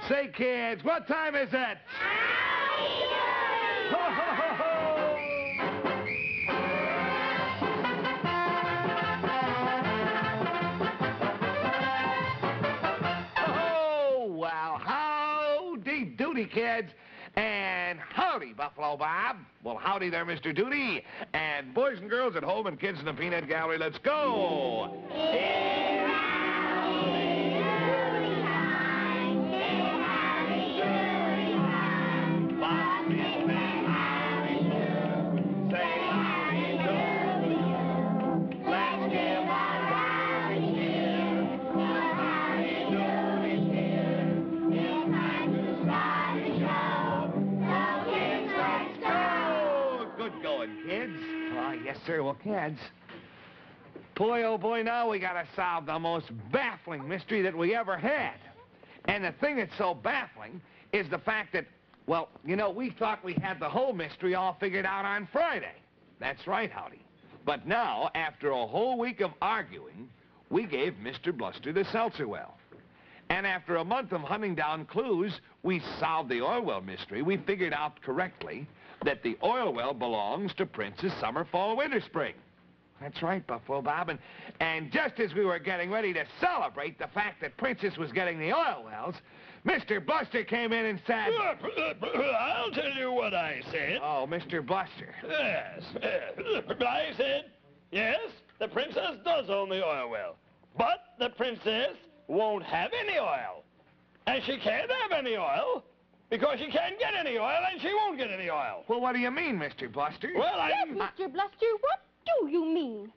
Say, kids, what time is it? Ho, ho, ho, ho! Oh, well, howdy doody, kids. And howdy, Buffalo Bob. Well, howdy there, Mr. Doody. And boys and girls at home and kids in the peanut gallery, let's go. Kids? Yes, sir. Well, kids, boy, oh, boy, now we got to solve the most baffling mystery that we ever had. And the thing that's so baffling is the fact that, well, you know, we thought we had the whole mystery all figured out on Friday. That's right, Howdy. But now, after a whole week of arguing, we gave Mr. Bluster the seltzer well. And after a month of hunting down clues, we solved the oil well mystery. We figured out correctly that the oil well belongs to Prince's summer, fall, winter, spring. That's right, Buffalo Bob. And just as we were getting ready to celebrate the fact that Princess was getting the oil wells, Mr. Bluster came in and said... I'll tell you what I said. Oh, Mr. Bluster. Yes. I said, yes, the princess does own the oil well. But the princess won't have any oil. And she can't have any oil because she can't get any oil and she won't get any oil. Well, what do you mean, Mr. Bluster? Well, Yes, Mr. Bluster, what do you mean?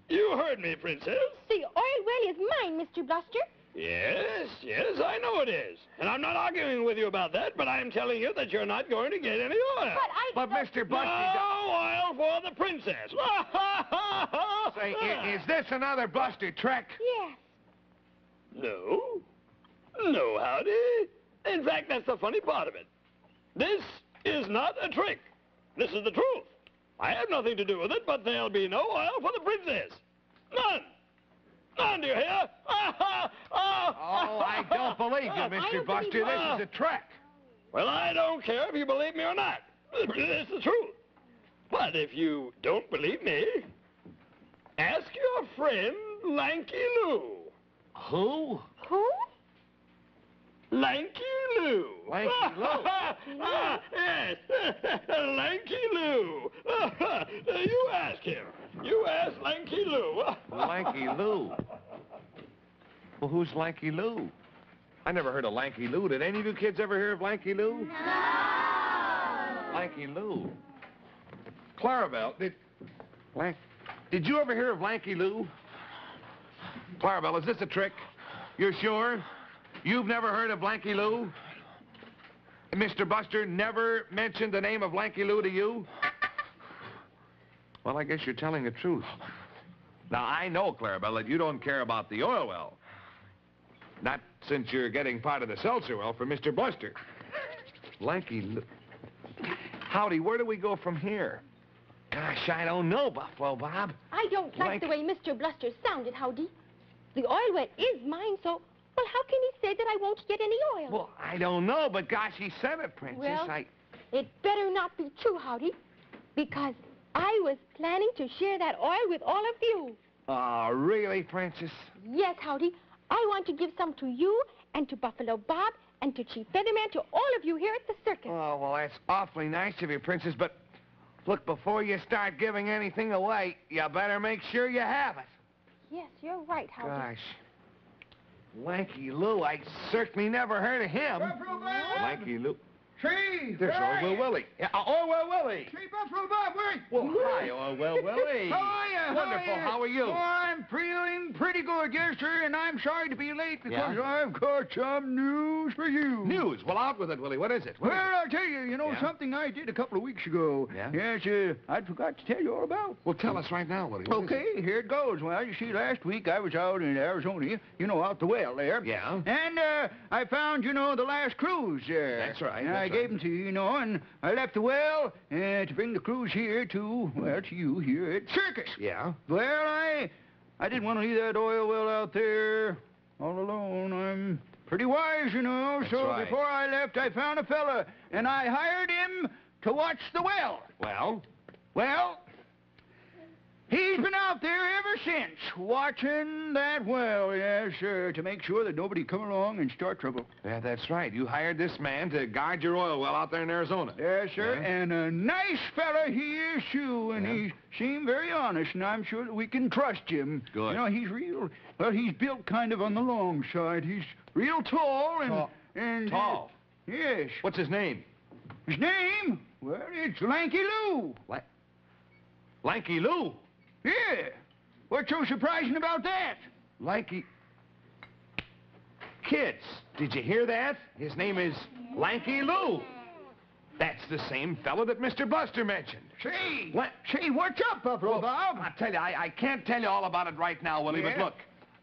You heard me, Princess. The oil well is mine, Mr. Bluster. Yes, I know it is. And I'm not arguing with you about that, but I'm telling you that you're not going to get any oil. But Mr. Bluster... No oil for the princess. Say, is this another Bluster trick? Yes. No, Howdy. In fact, that's the funny part of it. This is not a trick. This is the truth. I have nothing to do with it, but there'll be no oil for the princess. None. None, do you hear? Oh, I don't believe you, Mr. Bluster. This is a trick. Well, I don't care if you believe me or not. It's the truth. But if you don't believe me, ask your friend Lanky Lou. Who? Who? Lanky Lou. Lanky Lou? Yes, Lanky Lou. You ask him. You ask Lanky Lou. Lanky Lou. Well, who's Lanky Lou? I never heard of Lanky Lou. Did any of you kids ever hear of Lanky Lou? No. Lanky Lou. Clarabelle, did you ever hear of Lanky Lou? Clarabelle, is this a trick? You're sure? You've never heard of Lanky Lou? Mr. Buster never mentioned the name of Lanky Lou to you? Well, I guess you're telling the truth. Now, I know, Clarabelle, that you don't care about the oil well. Not since you're getting part of the seltzer well for Mr. Buster. Lanky Lou. Howdy, where do we go from here? Gosh, I don't know, Buffalo Bob. I don't like the way Mr. Bluster sounded, Howdy. The oil well is mine, so... Well, how can he say that I won't get any oil? Well, I don't know, but gosh, he said it, Princess. Well, it better not be true, Howdy, because I was planning to share that oil with all of you. Oh, really, Princess? Yes, Howdy. I want to give some to you and to Buffalo Bob and to Chief Featherman, to all of you here at the circus. Oh, well, that's awfully nice of you, Princess, but look, before you start giving anything away, you better make sure you have it. Yes, you're right, Howdy. Gosh. Lanky Lou, I certainly never heard of him. Buffalo Bob! Lanky Lou. Tree! There's Orwell Willie. Yeah, Orwell Willie. Tree, Buffalo Bob, wait! Well, hi, Orwell Willie. How are you? Wonderful. How are you? Oh, I'm feeling pretty good, yes, sir, and I'm sorry to be late because Yeah? I've got some news for you. News. Well, out with it, Willie. What is it? Well, I'll tell you, Yeah? something I did a couple of weeks ago. Yeah? Yes, I forgot to tell you all about. Well, tell us right now, Willie. What is Okay, here it goes. Well, you see, last week I was out in Arizona, out the well there. Yeah? And I found, the last cruise there. That's right, And I that's gave right. them to you, and I left the well to bring the cruise here to you here at Circus. Yeah? Well, I didn't want to leave that oil well out there all alone. I'm Pretty wise, you know. That's So right. before I left, I found a fella, and I hired him to watch the well. Well? Well, he's been out there ever since, watching that well, yes, sir, to make sure that nobody come along and start trouble. Yeah, that's right. You hired this man to guard your oil well out there in Arizona. Yes, sir, Yeah. and a nice fella he is, too, and Yeah. he seemed very honest, and I'm sure that we can trust him. Good. You know, he's real, well, he's built kind of on the long side. He's real tall and... Tall. and Tall? Yes. What's his name? His name? Well, it's Lanky Lou. Lanky Lou. Yeah. What's so surprising about that? Lanky... Kids, did you hear that? His name is Lanky Lou. That's the same fellow that Mr. Bluster mentioned. Say, What? Say, what's up, Buffalo Bob? I tell you, I can't tell you all about it right now, Willie, but Yeah? look,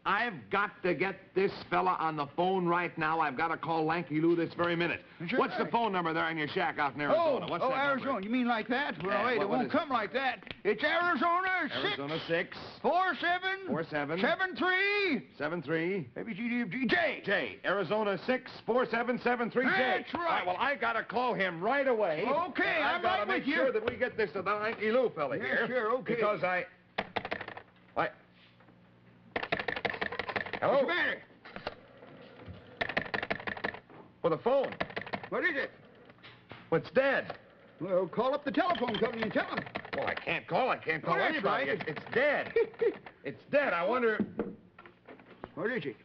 I've got to get this fella on the phone right now. I've got to call Lanky Lou this very minute. Sure. What's the phone number there in your shack out in Arizona? What's that Arizona. number? You mean like that? Well, Yeah, wait, what it won't is it? come like that. It's Arizona, Arizona 6 47 47 73 73 J. J. Arizona 64773 J. That's right. All right, well, I got to call him right away. Okay, And I'm I've got to right make with you. sure that we get this to the Lanky Lou fella Yes, here. sure, okay. Because I... What's Hello? the matter? For the phone. What is it? What's dead? Well, call up the telephone company and tell them. Well, I can't call That's anybody. right. It's dead. It's dead. I wonder... What is it?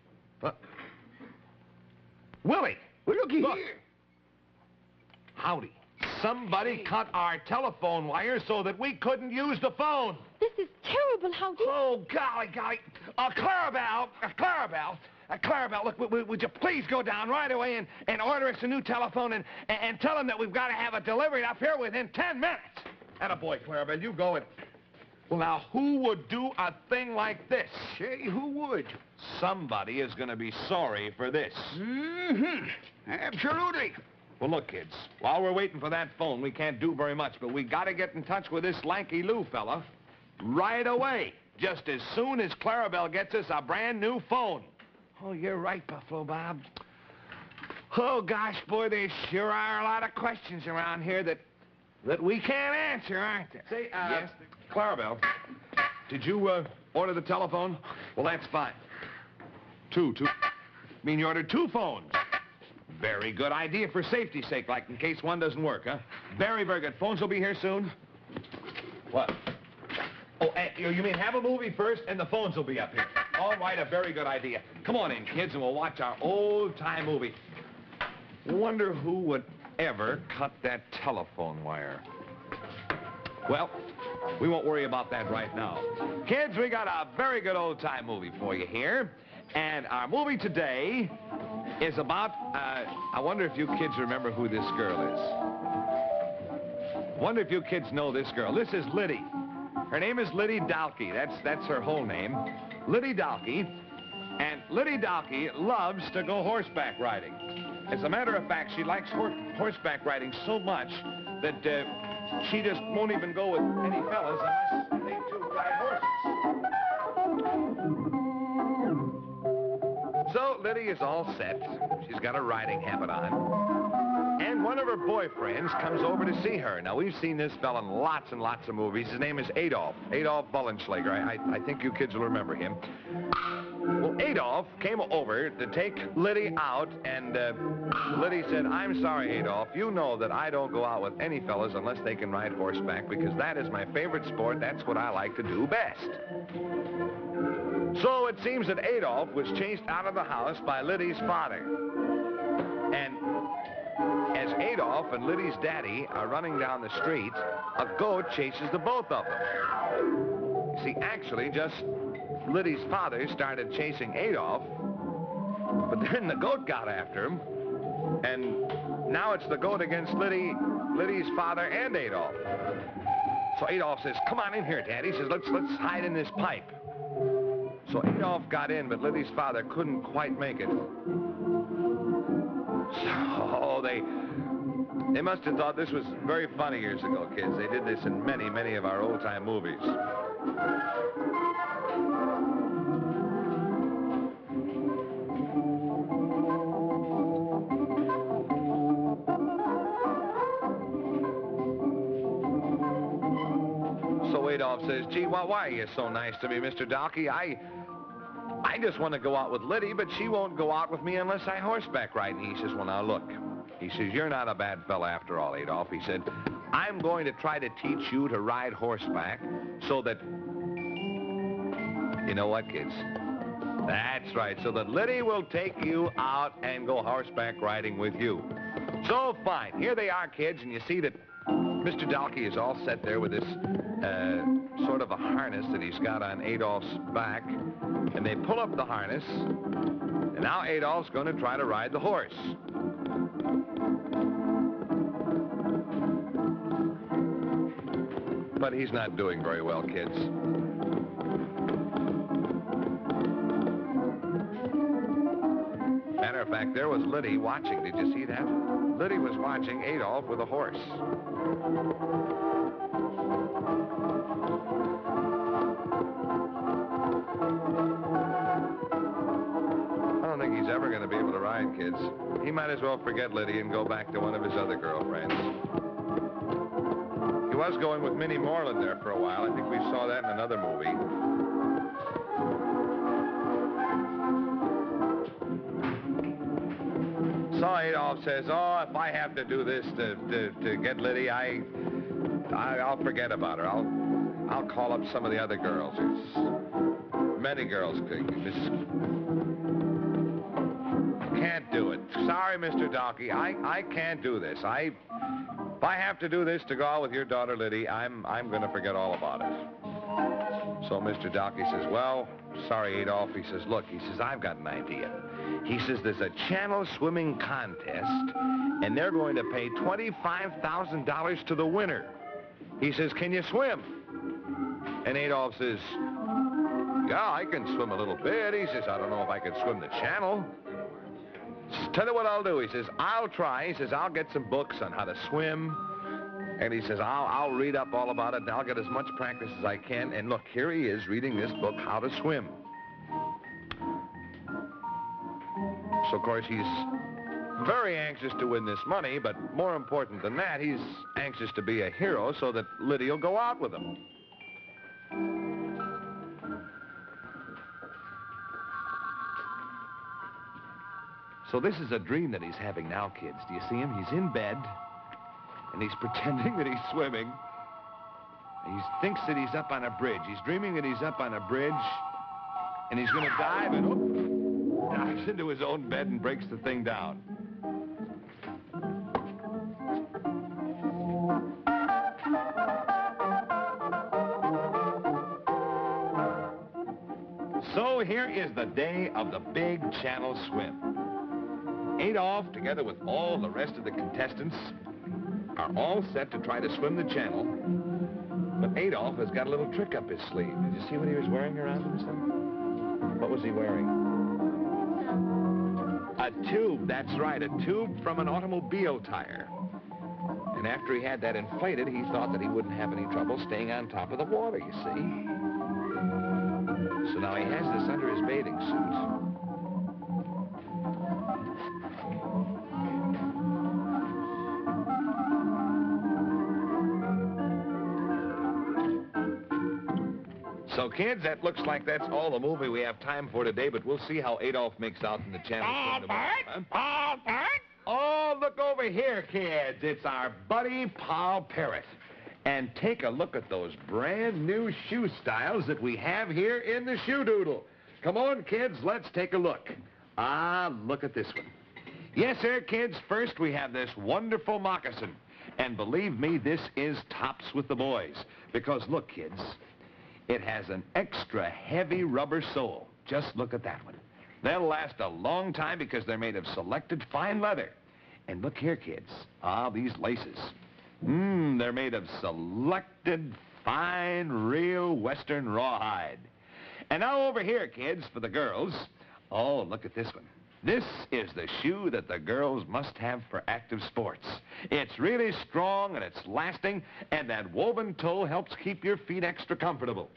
Willie! Well, looky Look. here. Howdy. Somebody cut our telephone wire so that we couldn't use the phone. This is terrible, Howdy. Oh, golly. Clarabelle, look, would you please go down right away and order us a new telephone and tell them that we've got to have it delivered up here within 10 minutes? Attaboy, Clarabelle, you go and... Well, now, who would do a thing like this? Say, who would? Somebody is going to be sorry for this. Mm-hmm. Absolutely. Well, look, kids, while we're waiting for that phone, we can't do very much, but we got to get in touch with this Lanky Lou fella right away, just as soon as Clarabelle gets us a brand new phone. Oh, you're right, Buffalo Bob. Oh, gosh, boy, there sure are a lot of questions around here that we can't answer, aren't there? Say, yes, Clarabelle, did you order the telephone? Well, that's fine. Two. I mean, you ordered 2 phones. Very good idea for safety's sake, like in case one doesn't work, huh? Very, very good. Phones will be here soon. What? Oh, you mean have a movie first and the phones will be up here. All right, a very good idea. Come on in, kids, and we'll watch our old-time movie. Wonder who would ever cut that telephone wire. Well, we won't worry about that right now. Kids, we got a very good old-time movie for you here. And our movie today is about, I wonder if you kids remember who this girl is. Wonder if you kids know this girl. This is Liddy. Her name is Liddy Dalkey. That's her whole name. Liddy Dalkey. And Liddy Dalkey loves to go horseback riding. As a matter of fact, she likes horseback riding so much that she just won't even go with any fellas unless they too ride horses. So Liddy is all set. She's got a riding habit on. And one of her boyfriends comes over to see her. Now, we've seen this fella in lots and lots of movies. His name is Adolf Bullenschlager. I think you kids will remember him. Well, Adolf came over to take Liddy out, and Liddy said, "I'm sorry, Adolf. You know that I don't go out with any fellas unless they can ride horseback, because that is my favorite sport. That's what I like to do best." So it seems that Adolf was chased out of the house by Liddy's father. And as Adolf and Liddy's daddy are running down the street, a goat chases the both of them. You see, actually, just Liddy's father started chasing Adolf, but then the goat got after him, and now it's the goat against Liddy's father and Adolf. So Adolf says, "Come on in here, Daddy." He says, let's hide in this pipe. So Adolf got in, but Liddy's father couldn't quite make it. So they must have thought this was very funny years ago, kids. They did this in many, many of our old-time movies. Adolf says, gee, why are you so nice to me, Mr. Dalkey? I just want to go out with Liddy, but she won't go out with me unless I horseback ride. And he says, well, now look. He says, you're not a bad fella after all, Adolf. He said, I'm going to try to teach you to ride horseback so that... You know what, kids? That's right, so that Liddy will take you out and go horseback riding with you. So, fine. Here they are, kids, and you see that Mr. Dalkey is all set there with this sort of a harness that he's got on Adolph's back. And they pull up the harness, and now Adolph's going to try to ride the horse. But he's not doing very well, kids. Matter of fact, there was Liddy watching. Did you see that? Liddy was watching Adolf with a horse. I don't think he's ever going to be able to ride, kids. He might as well forget Liddy and go back to one of his other girlfriends. He was going with Minnie Moreland there for a while. I think we saw that in another movie. So Adolf says, oh, if I have to do this to get Liddy, I'll forget about her. I'll call up some of the other girls. There's many girls. Can't do it. Sorry, Mr. Dalkey. I can't do this. If I have to do this to go out with your daughter, Liddy, I'm going to forget all about it. So Mr. Dalkey says, well, sorry, Adolf. He says, look, he says, I've got an idea. He says, there's a channel swimming contest, and they're going to pay $25,000 to the winner. He says, can you swim? And Adolf says, yeah, I can swim a little bit. He says, I don't know if I can swim the channel. He says, tell you what I'll do. He says, I'll try. He says, I'll get some books on how to swim. And he says, I'll read up all about it, and I'll get as much practice as I can. And look, here he is reading this book, How to Swim. So, of course, he's very anxious to win this money, but more important than that, he's anxious to be a hero so that Liddy will go out with him. So this is a dream that he's having now, kids. Do you see him? He's in bed, and he's pretending that he's swimming. He thinks that he's up on a bridge. He's dreaming that he's up on a bridge, and he's going to dive and dives into his own bed and breaks the thing down. So here is the day of the big channel swim. Adolf, together with all the rest of the contestants, are all set to try to swim the channel. But Adolf has got a little trick up his sleeve. Did you see what he was wearing around himself? What was he wearing? A tube, that's right, a tube from an automobile tire. And after he had that inflated, he thought that he wouldn't have any trouble staying on top of the water, you see. So now he has this under his bathing suit. So, kids, that looks like that's all the movie we have time for today, but we'll see how Adolf makes out in the channel. Oh, look over here, kids. It's our buddy, Paul Parrot. And take a look at those brand new shoe styles that we have here in the shoe doodle. Come on, kids, let's take a look. Ah, look at this one. Yes, sir, kids, first we have this wonderful moccasin. And believe me, this is tops with the boys. Because look, kids, it has an extra heavy rubber sole. Just look at that one. They'll last a long time because they're made of selected fine leather. And look here, kids. Ah, these laces. They're made of selected fine, real Western rawhide. And now over here, kids, for the girls. Oh, look at this one. This is the shoe that the girls must have for active sports. It's really strong and it's lasting, and that woven toe helps keep your feet extra comfortable.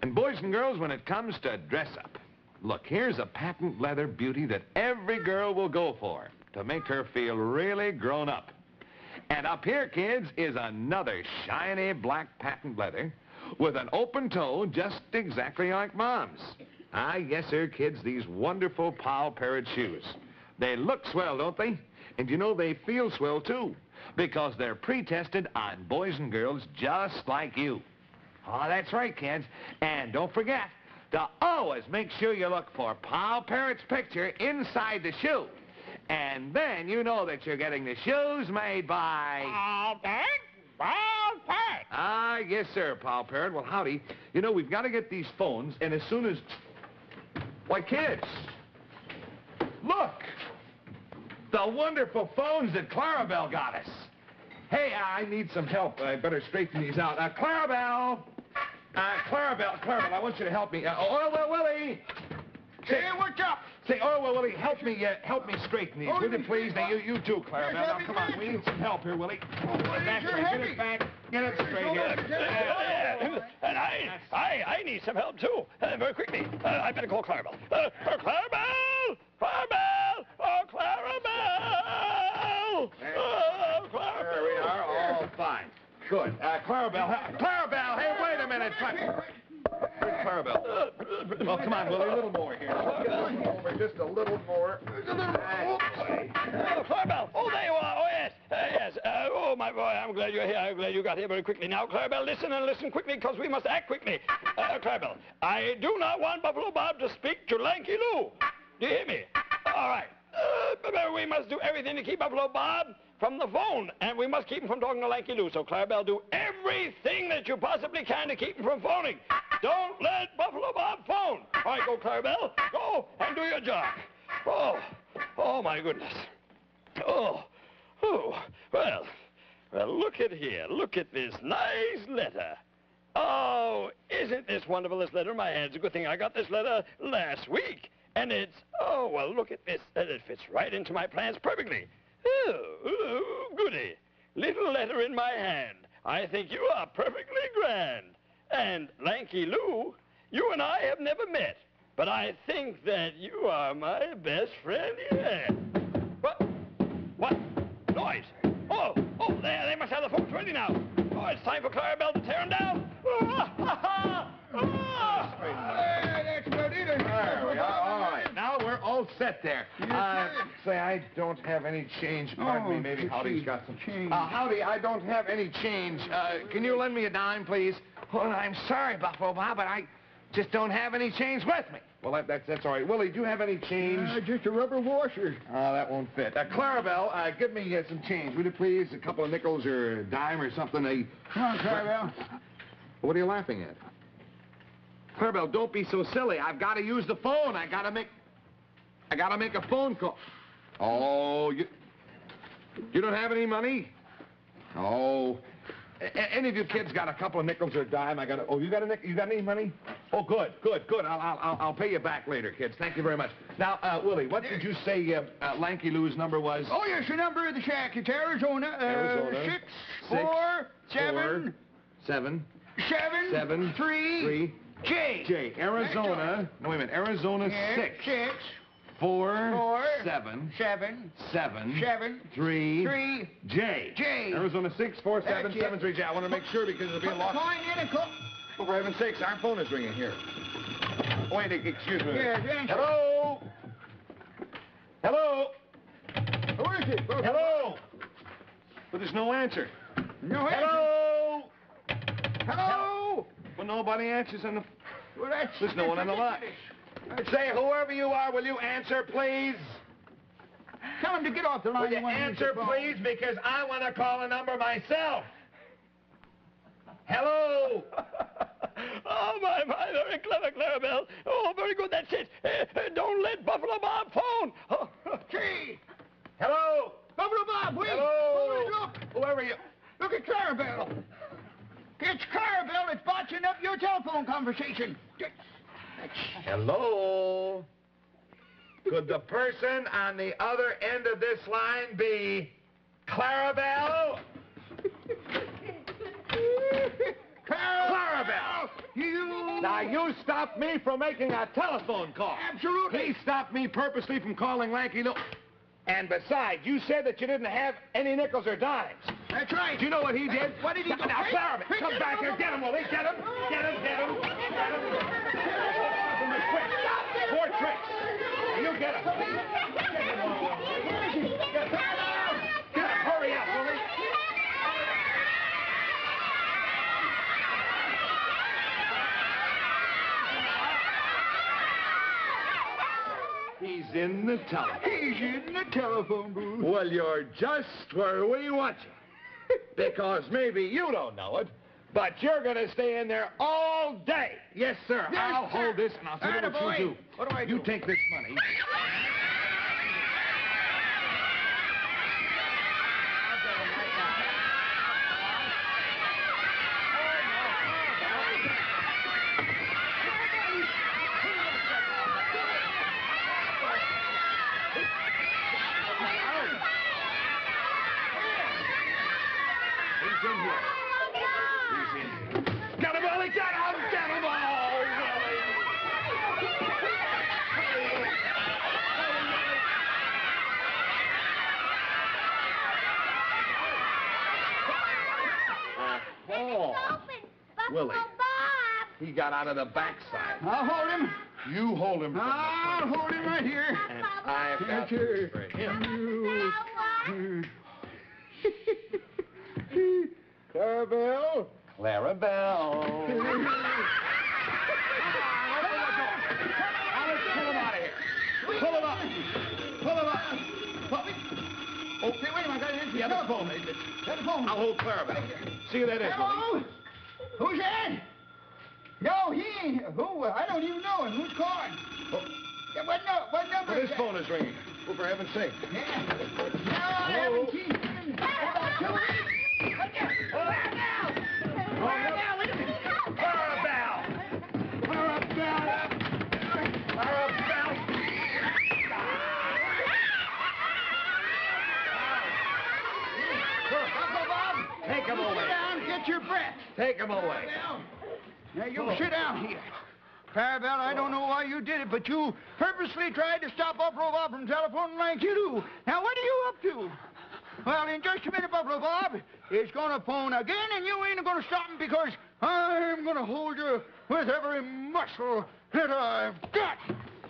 And boys and girls, when it comes to dress up, look, here's a patent leather beauty that every girl will go for to make her feel really grown up. And up here, kids, is another shiny black patent leather with an open toe just exactly like Mom's. Ah, yes, sir, kids, these wonderful Pow Parrot shoes. They look swell, don't they? And you know, they feel swell, too, because they're pre-tested on boys and girls just like you. Oh, that's right, kids. And don't forget to always make sure you look for Pow Parrot's picture inside the shoe. And then you know that you're getting the shoes made by... Pow Parrot? Pow Parrot. Ah, yes, sir, Pow Parrot. Well, howdy. You know, we've got to get these phones, and as soon as... Why, kids, look! The wonderful phones that Clarabelle got us. Hey, I need some help. I better straighten these out. Clarabelle! Clarabelle, I want you to help me. Orwell Willie! Hey, what's up? Say, Orwell Willie, help me straighten these, will you please? Now, you too, Clarabelle. Now, come on, we need some help here, Willie. That's right, get it back. Get it straight here. And I need some help, too. Very quickly. I better call Clarabelle. Clarabelle! Clarabelle! Oh, Clarabelle! Oh, Clarabelle! There we are, all fine. Good. Clarabelle, hey, wait a minute. Where's Clarabelle? Well, come on, Willie, a little more here. Over just a little more. Clarabelle! Oh, there you are. Oh, yes. Yes. Oh, my boy, I'm glad you're here. I'm glad you got here very quickly. Now, Clarabelle, listen and listen quickly, because we must act quickly. Clarabelle, I do not want Buffalo Bob to speak to Lanky Lou. Do you hear me? All right. We must do everything to keep Buffalo Bob from the phone, and we must keep him from talking to Lanky Lou. So, Clarabelle, do everything that you possibly can to keep him from phoning. Don't let Buffalo Bob phone. All right, go, Clarabelle. Go and do your job. Oh, my goodness. Well, look at here. Look at this nice letter. Oh, isn't this wonderful, this letter in my hand? It's a good thing I got this letter last week. And it's, oh, well, look at this. It fits right into my plans perfectly. Oh, goody. Little letter in my hand. I think you are perfectly grand. And, Lanky Lou, you and I have never met, but I think that you are my best friend yet. What? Noise. Oh, they must have the phones ready now. Oh, it's time for Clarabelle to tear them down. That's good, either. There we are. All right. Now we're all set there. Say, I don't have any change. Pardon me, maybe Howdy's got some change. Howdy, I don't have any change. Can you lend me a dime, please? Well, I'm sorry, Buffalo Bob, but I just don't have any change with me. Well, that's all right. Willie, do you have any change? Just a rubber washer. That won't fit. Clarabelle, give me some change, will you please? A couple of nickels or a dime or something. Come on, Clarabelle. What are you laughing at? Clarabelle, don't be so silly. I've got to use the phone. I got to make a phone call. Oh, you don't have any money? Oh. Any of you kids got a couple of nickels or a dime? You got a nickel? You got any money? Oh, good. I'll pay you back later, kids. Thank you very much. Now, Willie, what did you say Lanky Lou's number was? Oh, yes, the number of the shack. It's Arizona. 7 3 J. Arizona. No, wait a minute. Arizona 6 4 7 3 J. Arizona 6 4 7 7 3 J. I want to make sure because it'll be a lot. Oh, for heaven's sakes, our phone is ringing here. Wait, excuse me. Yes, Hello? Who is it? Hello? But there's no answer. No answer. Hello? Well, nobody answers on the... Well, There's no one on the line. Say, whoever you are, will you answer, please? Tell him to get off the line. Will you answer, please, because I want to call a number myself. Hello? Oh, my, very clever, Clarabelle. Oh, very good, that's it. Don't let Buffalo Bob phone. Oh. Gee. Hello? Buffalo Bob, wait. Hello? Look. Whoever you... Look at Clarabelle. It's Clarabelle that's botching up your telephone conversation. Hello? Could the person on the other end of this line be Clarabelle? Clarabelle! Now, you stopped me from making a telephone call. Absolutely. He stopped me purposely from calling Lanky Lou. And besides, you said that you didn't have any nickels or dimes. That's right. Do you know what he did? What did he do? Now, Clarabelle, come back here. Get him, Willie. Get him. Get him, get him. Get him. Quick. 4 tricks. You get him. Get him, Willie. Get him. Hurry up, Willie. He's in the telephone. He's in the telephone booth. Well, you're just where we want you. Because maybe you don't know it, but you're going to stay in there all day. Yes, sir. Yes, I'll sir. hold this, and I'll tell you what you do. What do I do? You take this money. He's in here. He's in here. Get him, Willie! Get him! Get him! Oh, Willie! Oh, Willie. He got out of the backside. I'll hold him. You hold him. I'll hold him right here. And I've got this for him. Clarabelle. Clarabelle. Pull him out of here. Pull him up. Pull him up. Oh, wait a minute. I got it into The other phone. Telephone. I'll hold Clarabelle. See who that is, Willie. Hello? Who's that? No, he ain't. Who? I don't even know him. Who's calling? Oh. Yeah, what number Well, is his that? phone is ringing. Oh, for heaven's sake. Yeah. No, I haven't seen him in about 2 weeks. What the? Clarabelle, wait a minute. Clarabelle! Clarabelle! Clarabelle! Uncle Bob, Take him sit away. down, get your breath. Take him away. Now, you sit down here. Clarabelle, I don't know why you did it, but you purposely tried to stop Buffalo Bob from telephoning like you do. Now, what are you up to? Well, in just a minute, Buffalo Bob is going to phone again, and you ain't going to stop him because I'm going to hold you with every muscle that I've got.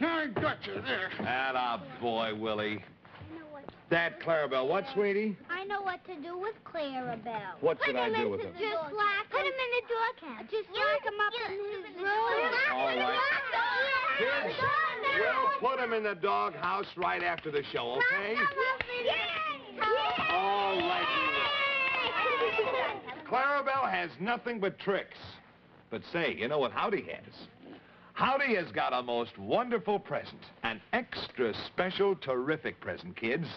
I got you there. Atta boy, Willie. That Clarabelle. What, sweetie? I know what to do with Clarabelle. What should I do with him? Just lock Put him in the door. Just lock him up in his room. All right. Kids, we'll put him in the doghouse right after the show, okay? All right, we will. Clarabelle has nothing but tricks. But say, you know what Howdy has? Howdy has got a most wonderful present. An extra special, terrific present, kids.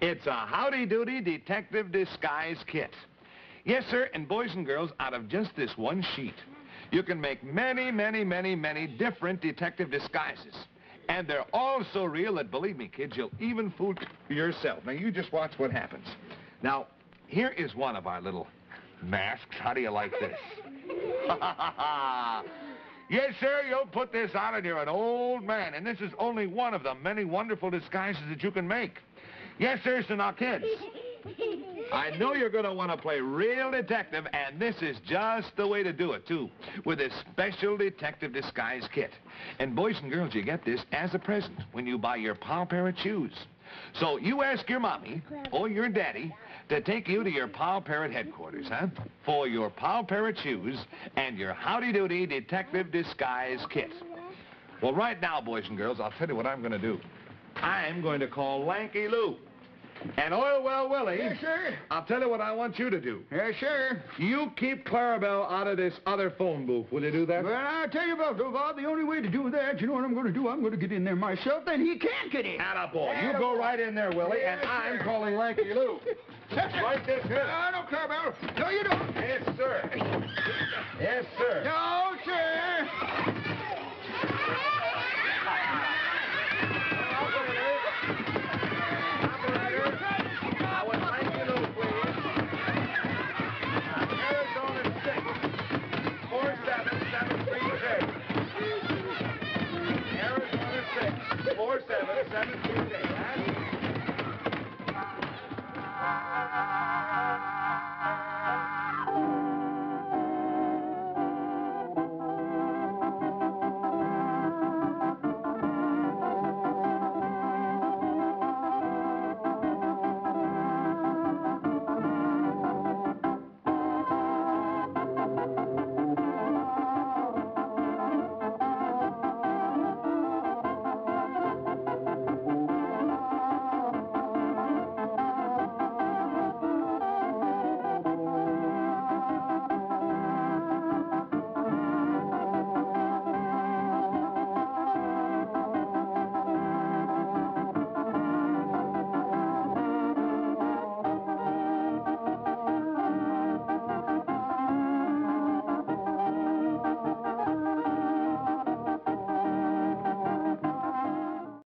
It's a Howdy Doody Detective Disguise Kit. Yes, sir, and boys and girls, out of just this one sheet, you can make many, many, many, many different detective disguises. And they're all so real that, believe me, kids, you'll even fool yourself. Now, you just watch what happens. Now, here is one of our little masks. How do you like this? Yes, sir, you'll put this on and you're an old man. And this is only one of the many wonderful disguises that you can make. Yes, sir, so now, kids, I know you're going to want to play real detective, and this is just the way to do it, too, with this special detective disguise kit. And boys and girls, you get this as a present when you buy your pal pair of shoes. So you ask your mommy or your daddy to take you to your Pal Parrot headquarters, huh? For your Pal Parrot shoes and your Howdy Doody Detective Disguise Kit. Well, right now, boys and girls, I'll tell you what I'm going to do. I'm going to call Lanky Lou. And Oilwell Willie. Yes, sir. I'll tell you what I want you to do. Yes, sir. You keep Clarabelle out of this other phone booth. Will you do that? Well, I'll tell you about Bob. The only way to do that, you know what I'm going to do? I'm going to get in there myself, then he can't get in. Attaboy. You go right in there, Willie, and I'm calling Lanky Lou. Right this minute. No, Clarabelle. No, you don't. Yes, sir. Yes, sir. No, sir. I would like you to, please. Arizona 6, 47736. Arizona 6, 47736.